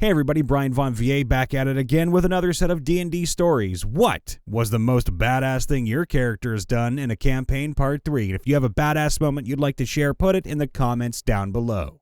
Hey everybody, Brian Von VA back at it again with another set of D&D stories. What was the most badass thing your character has done in a campaign part 3? And if you have a badass moment you'd like to share, put it in the comments down below.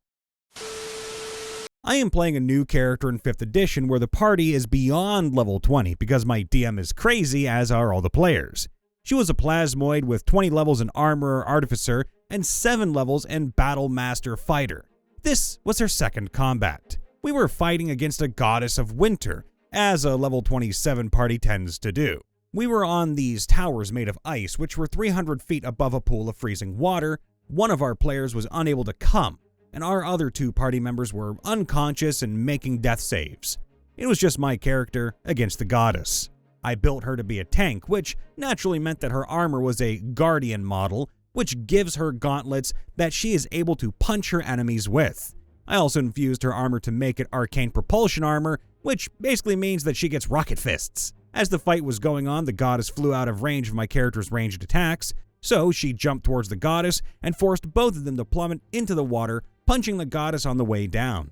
I am playing a new character in 5th edition where the party is beyond level 20 because my DM is crazy, as are all the players. She was a plasmoid with 20 levels in Armorer Artificer and 7 levels in Battle Master Fighter. This was her second combat. We were fighting against a goddess of winter, as a level 27 party tends to do. We were on these towers made of ice, which were 300 feet above a pool of freezing water. One of our players was unable to come, and our other 2 party members were unconscious and making death saves. It was just my character against the goddess. I built her to be a tank, which naturally meant that her armor was a guardian model, which gives her gauntlets that she is able to punch her enemies with. I also infused her armor to make it arcane propulsion armor, which basically means that she gets rocket fists. As the fight was going on, the goddess flew out of range of my character's ranged attacks, so she jumped towards the goddess and forced both of them to plummet into the water, punching the goddess on the way down.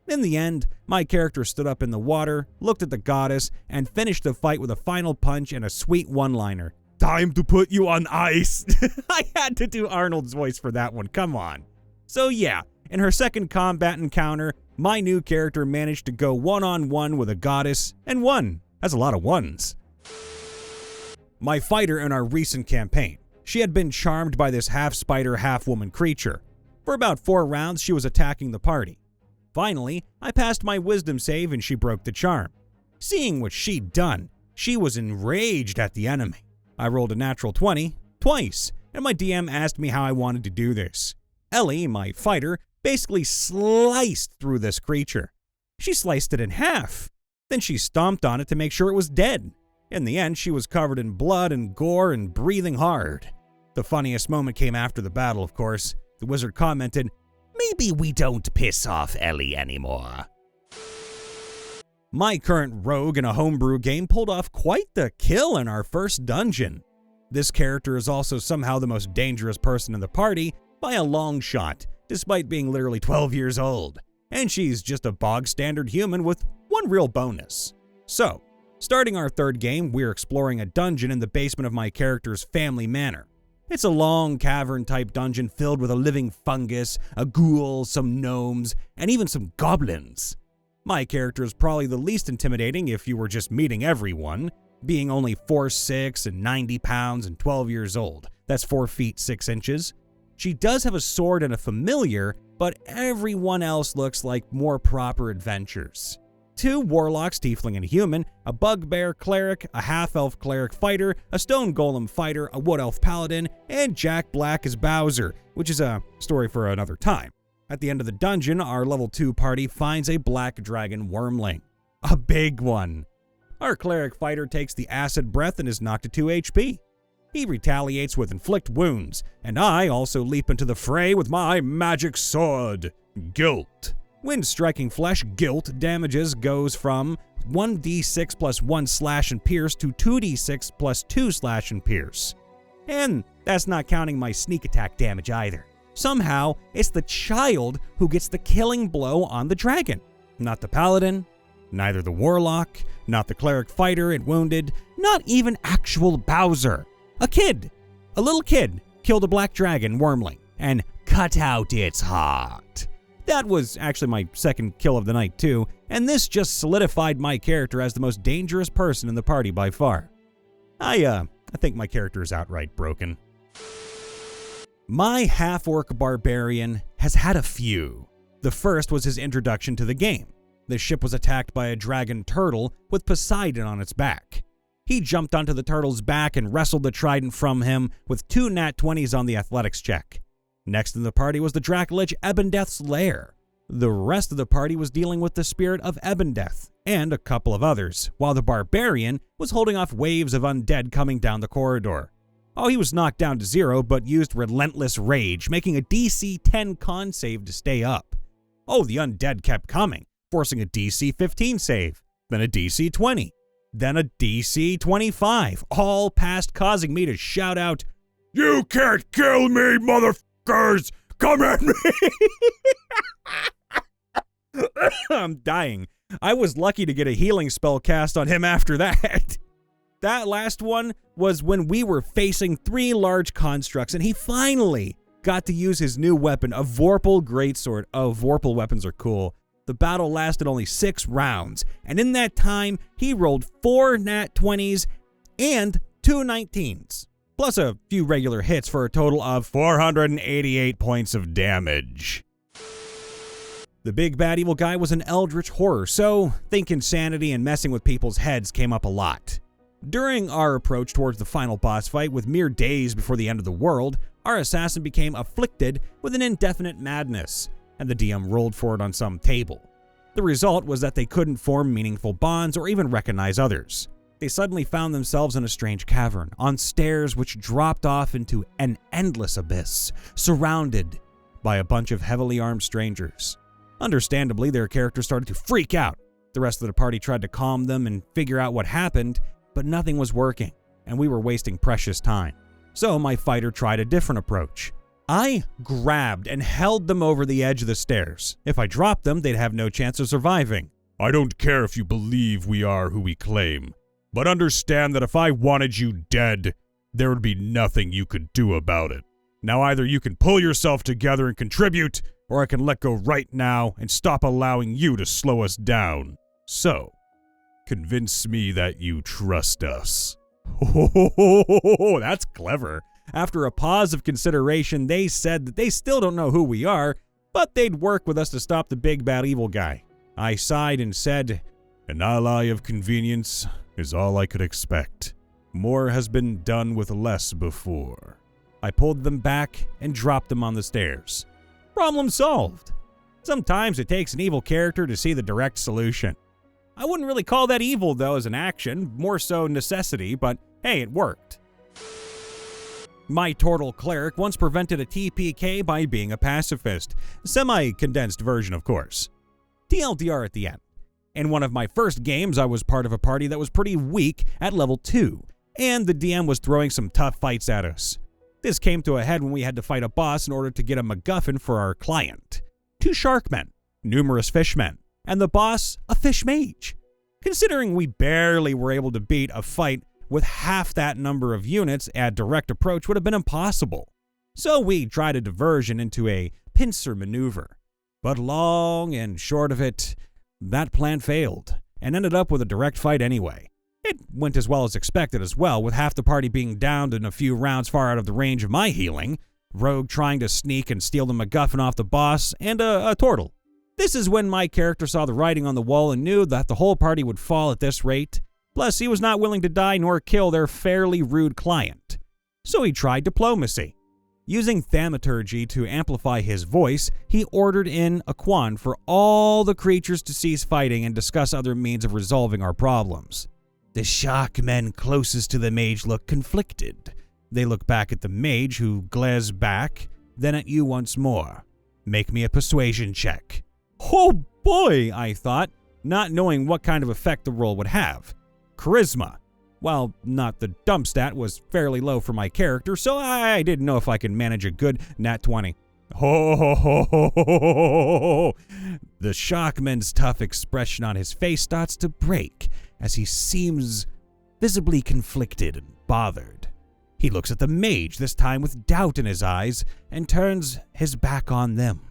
In the end, my character stood up in the water, looked at the goddess, and finished the fight with a final punch and a sweet one-liner. "Time to put you on ice." I had to do Arnold's voice for that one, come on. So yeah, in her second combat encounter, my new character managed to go one-on-one with a goddess and won. That's a lot of ones. My fighter in our recent campaign, she had been charmed by this half-spider, half-woman creature. For about 4 rounds, she was attacking the party. Finally, I passed my wisdom save and she broke the charm. Seeing what she'd done, she was enraged at the enemy. I rolled a natural 20 twice, and my DM asked me how I wanted to do this. Ellie, my fighter, basically sliced through this creature. She sliced it in half. Then she stomped on it to make sure it was dead. In the end, she was covered in blood and gore and breathing hard. The funniest moment came after the battle, of course. The wizard commented, "Maybe we don't piss off Ellie anymore." My current rogue in a homebrew game pulled off quite the kill in our first dungeon. This character is also somehow the most dangerous person in the party by a long shot, despite being literally 12 years old. And she's just a bog-standard human with one real bonus. So, starting our third game, we're exploring a dungeon in the basement of my character's family manor. It's a long cavern-type dungeon filled with a living fungus, a ghoul, some gnomes, and even some goblins. My character is probably the least intimidating if you were just meeting everyone, being only 4'6" and 90 pounds and 12 years old. That's 4 feet 6 inches. She does have a sword and a familiar, but everyone else looks like more proper adventures. 2 warlocks, tiefling and a human, a bugbear cleric, a half-elf cleric fighter, a stone golem fighter, a wood elf paladin, and Jack Black as Bowser, which is a story for another time. At the end of the dungeon, our level 2 party finds a black dragon wormling. A big one. Our cleric fighter takes the acid breath and is knocked to 2 HP. He retaliates with inflict wounds, and I also leap into the fray with my magic sword, Guilt. When striking flesh, Guilt damages goes from 1d6 plus 1 slash and pierce to 2d6 plus 2 slash and pierce. And that's not counting my sneak attack damage either. Somehow, it's the child who gets the killing blow on the dragon. Not the paladin, neither the warlock, not the cleric fighter it wounded, not even actual Bowser. A kid, a little kid, killed a black dragon wormling and cut out its heart. That was actually my second kill of the night too, and this just solidified my character as the most dangerous person in the party by far. I think my character is outright broken. My half-orc barbarian has had a few. The first was his introduction to the game. The ship was attacked by a dragon turtle with Poseidon on its back. He jumped onto the turtle's back and wrestled the trident from him with 2 nat 20s on the athletics check. Next in the party was the Dracolich Ebondeath's lair. The rest of the party was dealing with the spirit of Ebondeath and a couple of others, while the barbarian was holding off waves of undead coming down the corridor. Oh, he was knocked down to 0, but used relentless rage, making a DC 10 con save to stay up. Oh, the undead kept coming, forcing a DC 15 save, then a DC 20. Then a DC 25, all past causing me to shout out, "You can't kill me, motherfuckers! Come at me!" I'm dying. I was lucky to get a healing spell cast on him after that. That last one was when we were facing 3 large constructs, and he finally got to use his new weapon, a Vorpal Greatsword. Oh, Vorpal weapons are cool. The battle lasted only 6 rounds, and in that time, he rolled 4 nat 20s and 2 19s, plus a few regular hits for a total of 488 points of damage. The big bad evil guy was an eldritch horror, so think insanity and messing with people's heads came up a lot. During our approach towards the final boss fight, with mere days before the end of the world, our assassin became afflicted with an indefinite madness, and the DM rolled for it on some table. The result was that they couldn't form meaningful bonds or even recognize others. They suddenly found themselves in a strange cavern, on stairs which dropped off into an endless abyss, surrounded by a bunch of heavily armed strangers. Understandably, their characters started to freak out. The rest of the party tried to calm them and figure out what happened, but nothing was working, and we were wasting precious time. So my fighter tried a different approach. I grabbed and held them over the edge of the stairs. If I dropped them, they'd have no chance of surviving. I don't care if you believe we are who we claim, but understand that if I wanted you dead, there would be nothing you could do about it. Now either you can pull yourself together and contribute, or I can let go right now and stop allowing you to slow us down. So, convince me that you trust us. Oh, that's clever. After a pause of consideration, they said that they still don't know who we are, but they'd work with us to stop the big bad evil guy. I sighed and said, "An ally of convenience is all I could expect. More has been done with less before." I pulled them back and dropped them on the stairs. Problem solved. Sometimes it takes an evil character to see the direct solution. I wouldn't really call that evil, though, as an action, more so necessity, but hey, it worked. My turtle cleric once prevented a TPK by being a pacifist. Semi-condensed version, of course. TLDR at the end. In one of my first games, I was part of a party that was pretty weak at level 2, and the DM was throwing some tough fights at us. This came to a head when we had to fight a boss in order to get a MacGuffin for our client. 2 sharkmen, numerous fishmen, and the boss, a fish mage. Considering we barely were able to beat a fight with half that number of units, a direct approach would have been impossible. So we tried a diversion into a pincer maneuver. But long and short of it, that plan failed, and ended up with a direct fight anyway. It went as well as expected as well, with half the party being downed in a few rounds far out of the range of my healing, Rogue trying to sneak and steal the MacGuffin off the boss, and a turtle. This is when my character saw the writing on the wall and knew that the whole party would fall at this rate. Plus, he was not willing to die nor kill their fairly rude client. So he tried diplomacy. Using thaumaturgy to amplify his voice, he ordered in a Quan for all the creatures to cease fighting and discuss other means of resolving our problems. The shark men closest to the mage look conflicted. They look back at the mage, who glares back, then at you once more. Make me a persuasion check. Oh boy, I thought, not knowing what kind of effect the roll would have. Charisma. While not the dump stat, was fairly low for my character, so I didn't know if I could manage a good nat 20. Ho ho ho ho ho ho. The sharkman's tough expression on his face starts to break as he seems visibly conflicted and bothered. He looks at the mage, this time with doubt in his eyes, and turns his back on them.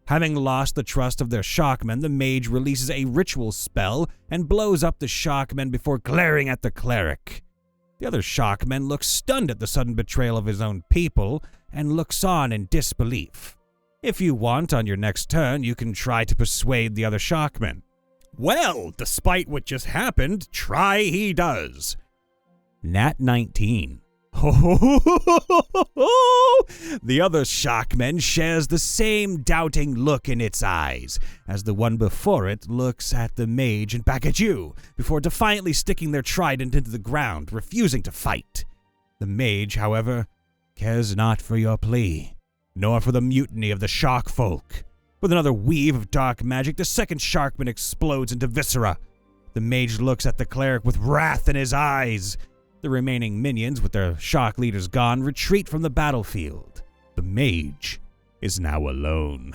Having lost the trust of their sharkmen, the mage releases a ritual spell and blows up the sharkmen before glaring at the cleric. The other sharkman looks stunned at the sudden betrayal of his own people and looks on in disbelief. If you want, on your next turn, you can try to persuade the other sharkmen. Well, despite what just happened, try he does. Nat 19. The other sharkman shares the same doubting look in its eyes as the one before it looks at the mage and back at you before defiantly sticking their trident into the ground, refusing to fight. The mage, however, cares not for your plea, nor for the mutiny of the shark folk. With another weave of dark magic, the second sharkman explodes into viscera. The mage looks at the cleric with wrath in his eyes. The remaining minions, with their shark leaders gone, retreat from the battlefield. The mage is now alone.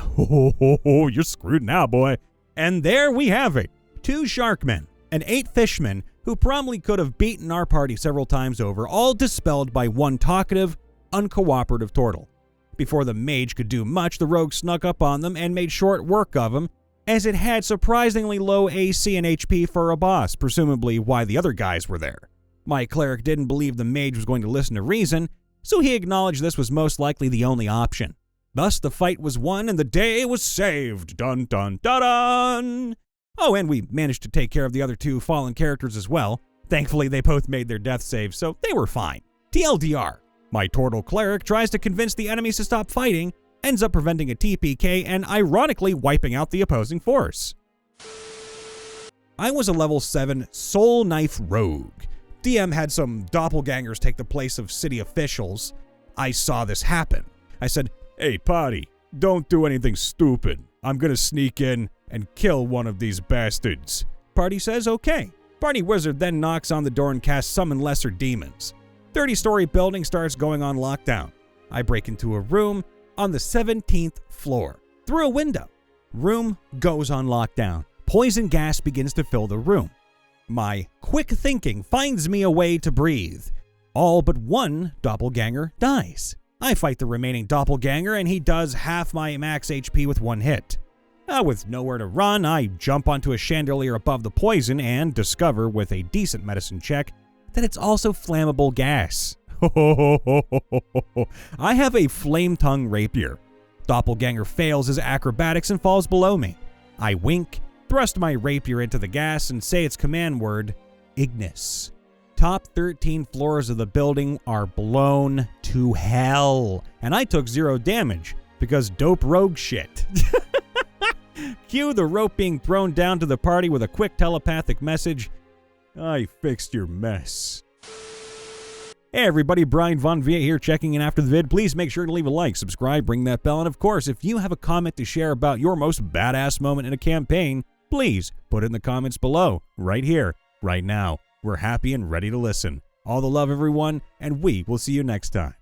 You're screwed now, boy. And there we have it. 2 sharkmen and 8 fishmen who probably could have beaten our party several times over, all dispelled by one talkative, uncooperative turtle. Before the mage could do much, the rogue snuck up on them and made short work of him, as it had surprisingly low AC and HP for a boss, presumably why the other guys were there. My cleric didn't believe the mage was going to listen to reason, so he acknowledged this was most likely the only option. Thus, the fight was won and the day was saved. Dun dun dun dun! Oh, and we managed to take care of the other 2 fallen characters as well. Thankfully, they both made their death saves, so they were fine. TLDR, my turtle cleric tries to convince the enemies to stop fighting, ends up preventing a TPK, and ironically wiping out the opposing force. I was a level 7 Soul Knife Rogue. DM had some doppelgangers take the place of city officials. I saw this happen. I said, "Hey, party, don't do anything stupid. I'm gonna sneak in and kill one of these bastards." Party says okay. Party wizard then knocks on the door and casts Summon Lesser Demons. 30-story building starts going on lockdown. I break into a room on the 17th floor through a window. Room goes on lockdown. Poison gas begins to fill the room. My quick thinking finds me a way to breathe. All but one doppelganger dies. I fight the remaining doppelganger and he does half my max HP with one hit. With nowhere to run, I jump onto a chandelier above the poison and discover with a decent medicine check that it's also flammable gas. I have a flame tongue rapier. Doppelganger fails his acrobatics and falls below me. I wink, thrust my rapier into the gas and say its command word, Ignis. Top 13 floors of the building are blown to hell, and I took 0 damage because dope rogue shit. Cue the rope being thrown down to the party with a quick telepathic message, "I fixed your mess." Hey everybody, Brian Von Via here checking in after the vid. Please make sure to leave a like, subscribe, ring that bell, and of course, if you have a comment to share about your most badass moment in a campaign, please put it in the comments below, right here, right now. We're happy and ready to listen. All the love, everyone, and we will see you next time.